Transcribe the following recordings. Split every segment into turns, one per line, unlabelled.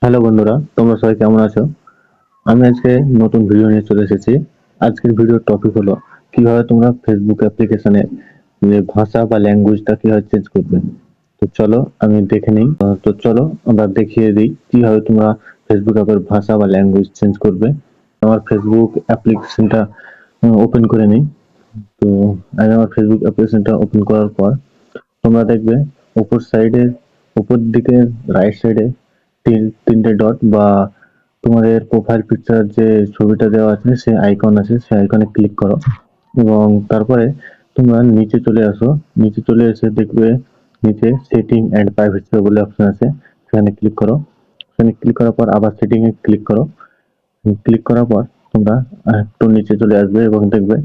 Hello বন্ধুরা, তোমরা সবাই কেমন আছো? আমি আজকে নতুন ভিডিও নিয়ে চলে এসেছি। আজকের ভিডিওর টপিক হলো কিভাবে তোমরা ফেসবুক অ্যাপ্লিকেশনে ভাষা বা ল্যাঙ্গুয়েজটা কিভাবে চেঞ্জ করবে। তো চলো আমি দেখে নিই। তো চলো আমরা দেখিয়ে দিই কিভাবে তোমরা ফেসবুক অ্যাপের ভাষা বা ল্যাঙ্গুয়েজ চেঞ্জ করবে। আমার ফেসবুক অ্যাপ্লিকেশনটা ওপেন করে নিই। তো আমি আমার ফেসবুক অ্যাপ্লিকেশনটা ওপেন করার পর তোমরা দেখবে উপর সাইডে, উপর দিকে রাইট সাইডে তিনটে ডট বা তোমাদের প্রোফাইল পিকচার যে ছবিটা দেওয়া আছে সেই আইকন আছে, সেই আইকনে ক্লিক করো এবং তারপরে তোমরা নিচে চলে আসো। নিচে চলে এসে দেখবে নিচে সেটিং অ্যান্ড প্রাইভেসি বলে অপশন আছে, সেখানে ক্লিক করো। সেখানে ক্লিক করার পর আবার সেটিং এ ক্লিক করো। ক্লিক করার পর তোমরা একটু নিচে চলে আসবে এবং দেখবে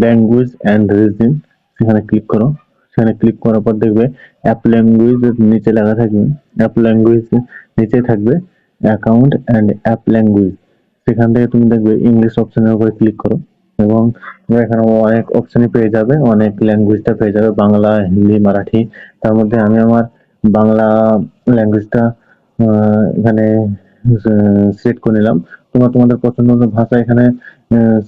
ল্যাঙ্গুয়েজ অ্যান্ড রিজন, সেখানে ক্লিক করো। সেখানে ক্লিক করার পর দেখবে অ্যাপ ল্যাঙ্গুয়েজ এর নিচে লেখা থাকবে, অ্যাপ ল্যাঙ্গুয়েজ নিচে থাকবে অ্যাকাউন্ট অ্যান্ড অ্যাপ ল্যাঙ্গুয়েজ। সেখান থেকে তুমি দেখবে ইংলিশ অপশনের উপরে ক্লিক করো এবং তোমরা এখানে অনেক অপশনই পেয়ে যাবে, অনেক ল্যাঙ্গুয়েজটা পেয়ে যাবে, বাংলা, হিন্দি, মারাঠি। তার মধ্যে আমি আমার বাংলা ল্যাঙ্গুয়েজটা এখানে সিলেক্ট করে নিলাম। তোমরা তোমাদের পছন্দ মতো ভাষা এখানে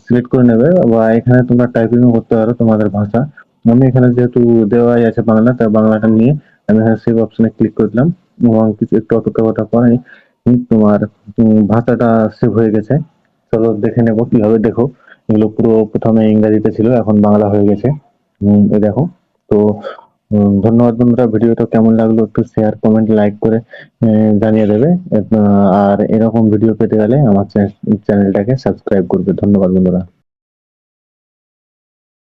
সিলেক্ট করে নেবে বা এখানে তোমরা টাইপিংও করতে পারো তোমাদের ভাষা। আমি এখানে যেহেতু দেওয়াই আছে বাংলা, তাই বাংলাটা নিয়ে আমি এখানে সেভ অপশনে ক্লিক করে দিলাম এবং কিছু একটু অপেক্ষা করার পরে তোমার ভাষাটা সেভ হয়ে গেছে। চলো দেখে নেবো কিভাবে। দেখো, এগুলো পুরো প্রথমে ইংরেজিতে ছিল, এখন বাংলা হয়ে গেছে। এই দেখো। তো ধন্যবাদ বন্ধুরা, ভিডিওটা কেমন লাগলো একটু শেয়ার, কমেন্ট, লাইক করে জানিয়ে দেবে। আর এরকম ভিডিও পেতে গেলে আমার চ্যানেলটাকে সাবস্ক্রাইব করবে। ধন্যবাদ বন্ধুরা।